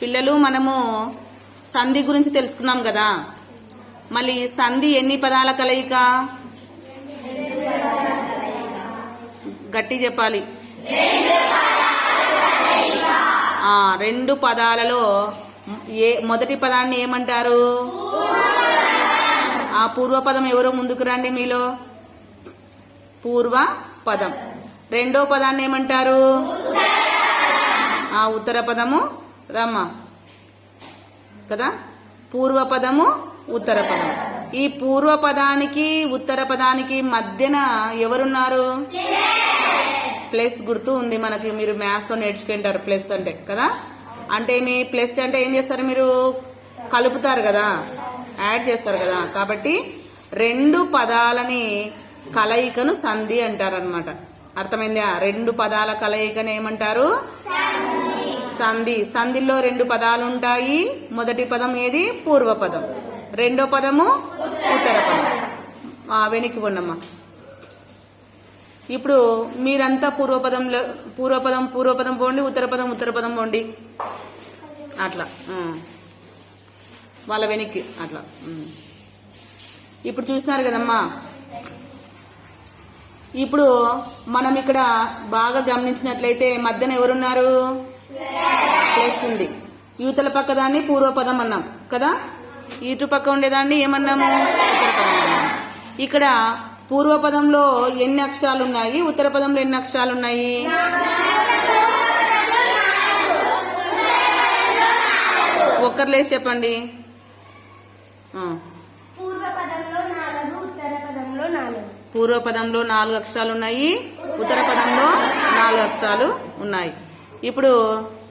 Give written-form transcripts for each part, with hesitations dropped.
పిల్లలు మనము సంధి గురించి తెలుసుకున్నాం కదా. మళ్ళీ సంధి ఎన్ని పదాల కలయిక? గట్టి చెప్పాలి. రెండు పదాలలో మొదటి పదాన్ని ఏమంటారు? ఆ పూర్వపదం ఎవరో ముందుకు రండి మీలో. పూర్వ పదం. రెండో పదాన్ని ఏమంటారు? ఉత్తర పదము. రమ్మ కదా. పూర్వపదము, ఉత్తర పదం. ఈ పూర్వపదానికి ఉత్తర పదానికి మధ్యన ఎవరున్నారు? ప్లస్ గుర్తు ఉంది మనకి. మీరు మ్యాథ్స్ లో నేర్చుకుంటారు ప్లస్ అంటే కదా. అంటే మీ ప్లస్ అంటే ఏం చేస్తారు? మీరు కలుపుతారు కదా, యాడ్ చేస్తారు కదా. కాబట్టి రెండు పదాలని కలయికను సంధి అంటారు అనమాట. అర్థమైందా? రెండు పదాల కలయికను ఏమంటారు? సంధి. సంధిలో రెండు పదాలు ఉంటాయి. మొదటి పదం ఏది? పూర్వపదం. రెండో పదము ఉత్తర పదం. వెనక్కి పోండమ్మా. ఇప్పుడు మీరంతా పూర్వపదం పోండి, ఉత్తర పదం పోండి. అట్లా వాళ్ళ వెనక్కి అట్లా. ఇప్పుడు చూస్తున్నారు కదమ్మా. ఇప్పుడు మనం ఇక్కడ బాగా గమనించినట్లయితే మధ్యన ఎవరున్నారు? ప్లస్ ఉంది. యువతల పక్క దాన్ని పూర్వపదం అన్నాం కదా. ఇటు పక్క ఉండేదాన్ని ఏమన్నాము? ఉత్తర పదం అన్నాము. ఇక్కడ పూర్వపదంలో ఎన్ని అక్షరాలు ఉన్నాయి? ఉత్తర పదంలో ఎన్ని అక్షరాలు ఉన్నాయి? ఒక్కరు లేసి చెప్పండి. పూర్వపదంలో 4 అక్షరాలు ఉన్నాయి, ఉత్తర పదంలో 4 అక్షరాలు ఉన్నాయి. ఇప్పుడు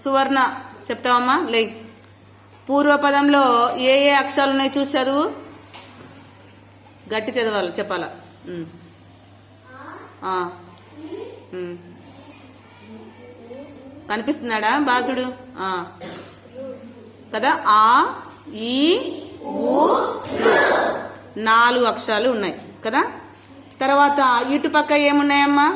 సువర్ణ చెప్తావమ్మా. లే. పూర్వపదంలో ఏ ఏ అక్షరాలు ఉన్నాయి చూసి చదువు. గట్టి చదవాలి, చెప్పాలా. కనిపిస్తున్నాడా? బాతుడు కదా. ఆ, ఈ, ఊ, 4 అక్షరాలు ఉన్నాయి కదా. తర్వాత ఇటు పక్క ఏమున్నాయమ్మా?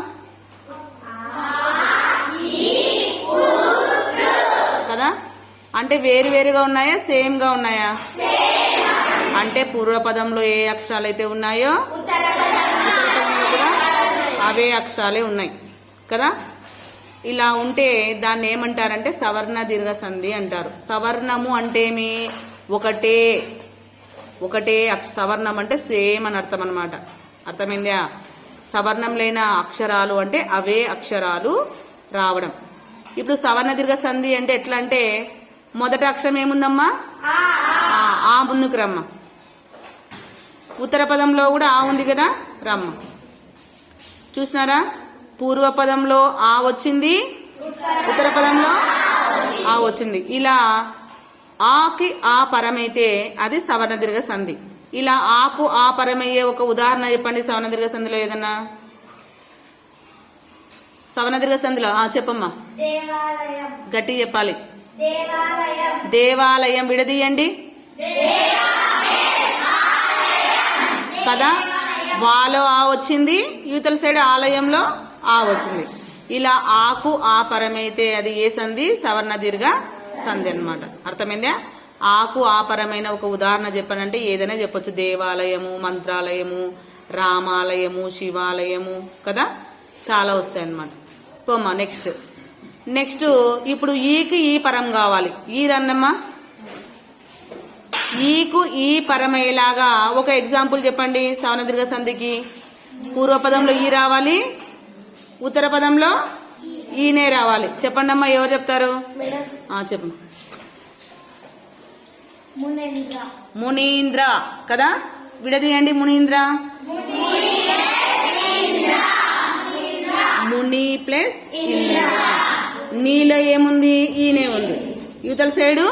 కదా. అంటే వేరు వేరుగా ఉన్నాయా, సేమ్ గా ఉన్నాయా? అంటే పూర్వపదంలో ఏ అక్షరాలు అయితే ఉన్నాయో ఉత్తర పదంలో కూడా అవే అక్షరాలే ఉన్నాయి కదా. ఇలా ఉంటే దాన్ని ఏమంటారంటే సవర్ణ దీర్ఘ సంధి అంటారు. సవర్ణము అంటే ఏమి? ఒకటే సవర్ణం అంటే సేమ్ అని అర్థం అనమాట. అర్థమైందా? సవర్ణం లేని అక్షరాలు అంటే అవే అక్షరాలు రావడం. ఇప్పుడు సవర్ణ దీర్ఘ సంధి అంటే ఎట్లా అంటే మొదటి అక్షరం ఏముందమ్మా? ఆ ముందుకు రమ్మ. ఉత్తర పదంలో కూడా ఆ ఉంది కదా, రమ్మ. చూసినారా? పూర్వపదంలో ఆ వచ్చింది, ఉత్తర పదంలో ఆ వచ్చింది. ఇలా ఆకి ఆ పరమైతే అది సవర్ణ దీర్ఘ సంధి. ఇలా ఆకు ఆ పరమయ్యే ఒక ఉదాహరణ చెప్పండి. సవర్ణ దీర్ఘ సంధిలో ఏదన్నా సవర్ణ దీర్ఘ సంధిలో చెప్పమ్మా. గట్టి చెప్పాలి. దేవాలయం. విడదీయండి కదా. వాలో ఆ వచ్చింది, యువతల సైడ్ ఆలయంలో ఆ వచ్చింది. ఇలా ఆకు ఆ పరమైతే అది ఏ సంధి? సవర్ణ దీర్ఘ సంధి అన్నమాట. అర్థమైందా? ఆకు ఆపరమైన ఒక ఉదాహరణ చెప్పానంటే ఏదైనా చెప్పొచ్చు. దేవాలయము, మంత్రాలయము, రామాలయము, శివాలయము కదా, చాలా వస్తాయి అన్నమాట. పోమ్మా. నెక్స్ట్ ఇప్పుడు ఈకి ఈ పరం కావాలి. ఈ రన్నమ్మా. ఈకు ఈ పరమయ్యేలాగా ఒక ఎగ్జాంపుల్ చెప్పండి. సవర్ణ దీర్ఘ సంధికి పూర్వపదంలో ఈ రావాలి, ఉత్తర పదంలో ఈనే రావాలి. చెప్పండి అమ్మా. ఎవరు చెప్తారు? చెప్పండి. మునీంద్ర కదా. విడదీయండి. మునీంద్ర. ముని ప్లస్ ఇంద్ర. నీలో ఏముంది? ఈనే ఉంది. యువతల సైడు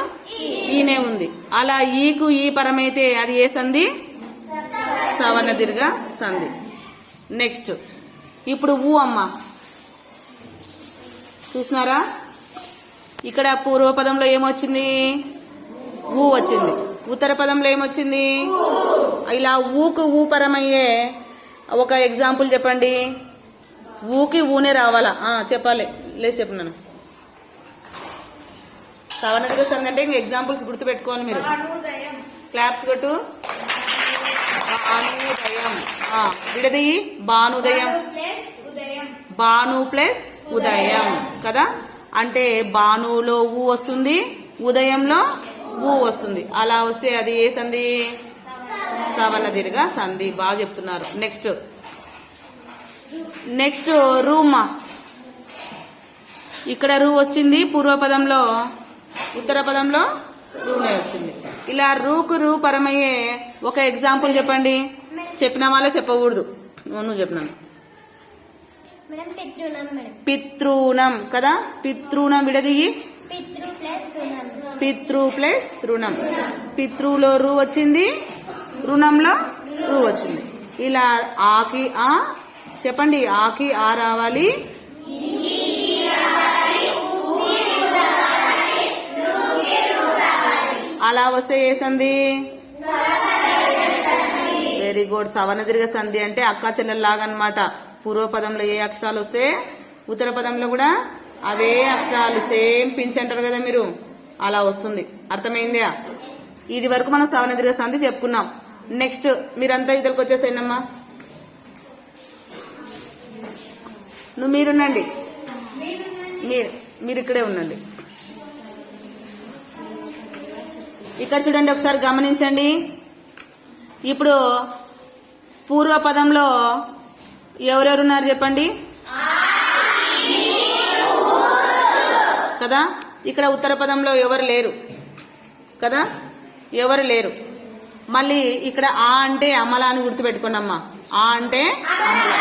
ఈనే ఉంది. అలా ఈకు ఈ పరమైతే అది ఏ సంధి? సవర్ణ దీర్ఘ సంధి. నెక్స్ట్ ఇప్పుడు ఊ అమ్మ. చూసినారా? ఇక్కడ పూర్వపదంలో ఏమొచ్చింది? ఊ వచ్చింది. ఉత్తర పదంలో ఏమొచ్చింది? ఇలా ఊకు ఊ పరమయ్యే ఒక ఎగ్జాంపుల్ చెప్పండి. ఊకి ఊనే రావాలా? చెప్పాలి. లేదు చెప్పు. సవర్ణదీర్ఘ సంధి అంటే ఇంకా ఎగ్జాంపుల్స్ గుర్తు పెట్టుకోవాలి మీరు. క్లాప్స్ కొట్టు. భానుదయం. విడదీయి. భానుదయం. భాను ప్లస్ ఉదయం కదా. అంటే భానులో ఊ వస్తుంది, ఉదయంలో ఊ వస్తుంది. అలా వస్తే అది ఏ సంధి? సవర్ణదీర్ఘ సంధి. బాగా చెప్తున్నారు. నెక్స్ట్ రూమా. ఇక్కడ రూ వచ్చింది పూర్వపదంలో, ఉత్తర పదంలో రూనే వచ్చింది. ఇలా రూకు రూ పరమయ్యే ఒక ఎగ్జాంపుల్ చెప్పండి. చెప్పిన వాళ్ళే చెప్పకూడదు. నువ్వు చెప్పినాను. పితృణం కదా. పితృణం విడదీయి. పితృ ప్లస్ రుణం. పితృలో రూ వచ్చింది, రుణంలో రూ వచ్చింది. ఇలా ఆకి ఆ చెప్పండి. ఆకి ఆ రావాలి, అలా వస్తే ఏ సంధి? Very good. సవర్ణదీర్ఘ సంధి అంటే అక్కా చెల్లెల్లాగా అన్నమాట. పూర్వపదంలో ఏ అక్షరాలు వస్తే ఉత్తర పదంలో కూడా అవే అక్షరాలు సేమ్ పించ్ అంటారు కదా మీరు, అలా వస్తుంది. అర్థమైందా? ఇది వరకు మనం సవర్ణదీర్ఘ సంధి చెప్పుకున్నాం. నెక్స్ట్ మీరంతా ఇద్దరికి వచ్చేసేనమ్మా. మీరుండండి, మీరు ఇక్కడే ఉండండి. ఇక్కడ చూడండి, ఒకసారి గమనించండి. ఇప్పుడు పూర్వపదంలో ఎవరెవరున్నారు చెప్పండి కదా. ఇక్కడ ఉత్తర పదంలో ఎవరు లేరు కదా, ఎవరు లేరు. మళ్ళీ ఇక్కడ ఆ అంటే అమల అని గుర్తుపెట్టుకోండి అమ్మా. ఆ అంటే అమల.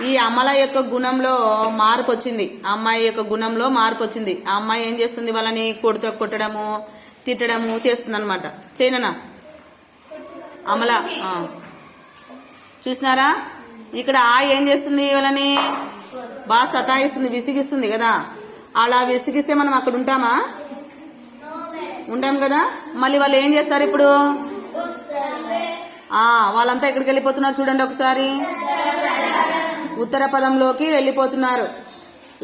ఈ అమల యొక్క గుణంలో మార్పు వచ్చింది, అమ్మాయి యొక్క గుణంలో మార్పు వచ్చింది. ఆ అమ్మాయి ఏం చేస్తుంది? వాళ్ళని కొట్టడము తిట్టడము చేస్తుంది అనమాట. చేయనా అమల? చూసినారా? ఇక్కడ ఆ ఏం చేస్తుంది? వాళ్ళని బాగా సతాయిస్తుంది, విసిగిస్తుంది కదా. అలా విసిగిస్తే మనం అక్కడ ఉంటామా? ఉంటాం కదా. మళ్ళీ వాళ్ళు ఏం చేస్తారు ఇప్పుడు? వాళ్ళంతా ఎక్కడికి వెళ్ళిపోతున్నారు చూడండి ఒకసారి. ఉత్తర పదంలోకి వెళ్ళిపోతున్నారు.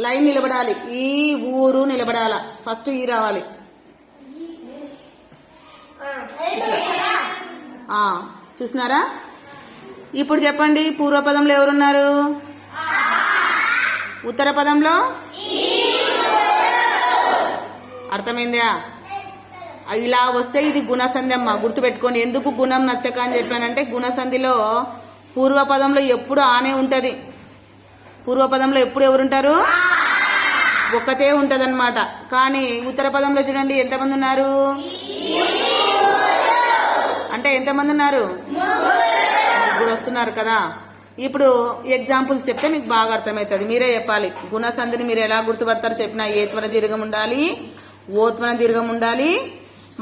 లైన్ నిలబడాలి. ఈ ఊరు నిలబడాల. ఫస్ట్ ఈ రావాలి. చూసినారా? ఇప్పుడు చెప్పండి, పూర్వపదంలో ఎవరున్నారు? ఉత్తర పదంలో అర్థమైందా? ఇలా వస్తే ఇది గుణసంధి అమ్మ, గుర్తుపెట్టుకోండి. ఎందుకు గుణం నచ్చక అని చెప్పానంటే, గుణసంధిలో పూర్వపదంలో ఎప్పుడు ఆనే ఉంటది. పూర్వపదంలో ఎప్పుడు ఎవరుంటారు? ఒక్కతే ఉంటది అనమాట. కానీ ఉత్తర పదంలో చూడండి ఎంతమంది ఉన్నారు? అంటే ఎంతమంది ఉన్నారు? ముగ్గురు వస్తున్నారు కదా. ఇప్పుడు ఎగ్జాంపుల్స్ చెప్తే మీకు బాగా అర్థమవుతుంది. మీరే చెప్పాలి. గుణసంధిని మీరు ఎలా గుర్తుపడతారు చెప్పిన. ఏత్వన దీర్ఘం ఉండాలి, ఓత్వన దీర్ఘం ఉండాలి.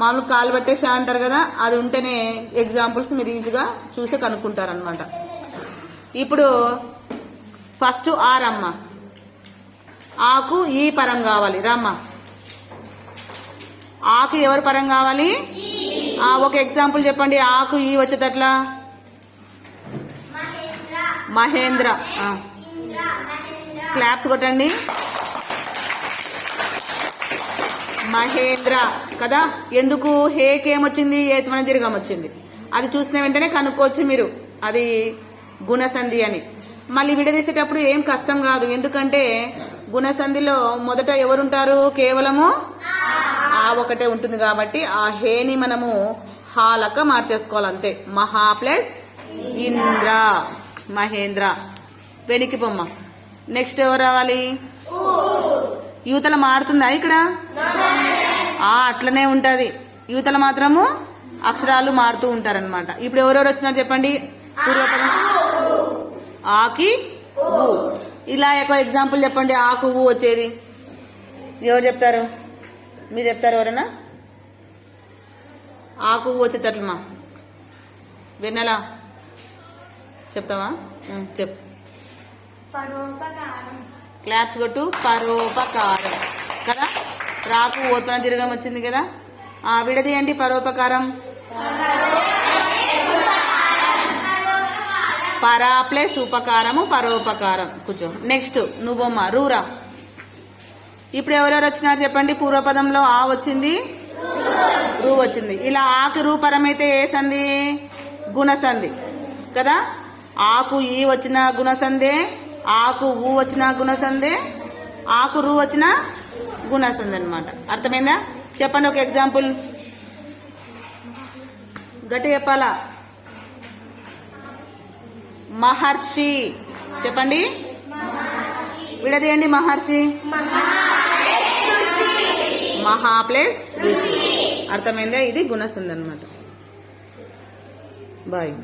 మామూలు కాలు పట్టేసా అంటారు కదా, అది ఉంటేనే ఎగ్జాంపుల్స్ మీరు ఈజీగా చూసి కనుక్కుంటారు అనమాట. ఇప్పుడు ఫస్ట్ ఆరమ్మ. ఆకు ఈ పరం కావాలి. రామ్మ, ఆకు ఎవరి పరం కావాలి? ఒక ఎగ్జాంపుల్ చెప్పండి. ఆకు ఈ వచ్చేటట్లా మహేంద్ర. క్లాప్స్ కొట్టండి. మహేంద్ర కదా. ఎందుకు? హేకేమొచ్చింది? ఏత్వన దీర్ఘం వచ్చింది. అది చూసిన వెంటనే కనుక్కోవచ్చు మీరు అది గుణసంధి అని. మళ్ళీ విడదీసేటప్పుడు ఏం కష్టం కాదు. ఎందుకంటే గుణసంధిలో మొదట ఎవరుంటారు? కేవలము ఆ ఒకటే ఉంటుంది కాబట్టి ఆ హేని మనము హాలక మార్చేసుకోవాలి అంతే. మహా ప్లస్ ఇంద్ర, మహేంద్ర. వెనికి పొమ్మ. నెక్స్ట్ ఎవరు రావాలి? యువతల మారుతుందా ఇక్కడ? అట్లనే ఉంటది. యువతల మాత్రము అక్షరాలు మారుతూ ఉంటారనమాట. ఇప్పుడు ఎవరెవరు వచ్చినారు చెప్పండి. పూర్వపదం ఆకి ఊ. ఇలా ఒక ఎగ్జాంపుల్ చెప్పండి. ఆకు ఊ వచ్చేది ఎవరు చెప్తారు? మీరు చెప్తారు ఎవరైనా? ఆకు ఊ వచ్చేటట్లుమా వెన్నెలా చెప్తావా? చెప్పు. క్లాప్స్ కొట్టు. పరోపకారం కదా. రాకు ఓత్వన దీర్ఘం వచ్చింది కదా. విడదీయండి. పరోపకారం. పరా ప్లస్ ఉపకారము పరోపకారం. కూర్చో. నెక్స్ట్ నువ్వమ్మ. రూరా. ఇప్పుడు ఎవరెవరు వచ్చినారు చెప్పండి. పూర్వపదంలో ఆ వచ్చింది, రూ వచ్చింది. ఇలా ఆకి రూ పరమైతే ఏ సంధి? గుణసంధి కదా. ఆకు ఈ వచ్చిన గుణసంధే, ఆకు ఊ వచ్చిన గుణసంధే, ఆకు రూ వచ్చిన గుణసంధి అనమాట. అర్థమైందా? చెప్పండి ఒక ఎగ్జాంపుల్. గట్టి చెప్పాలా? మహర్షి చెప్పండి. విడదీయండి. మహర్షి మహా ప్లస్ ఋషి. అర్థమైందా? ఇది గుణసంధి అనమాట. బాయ్.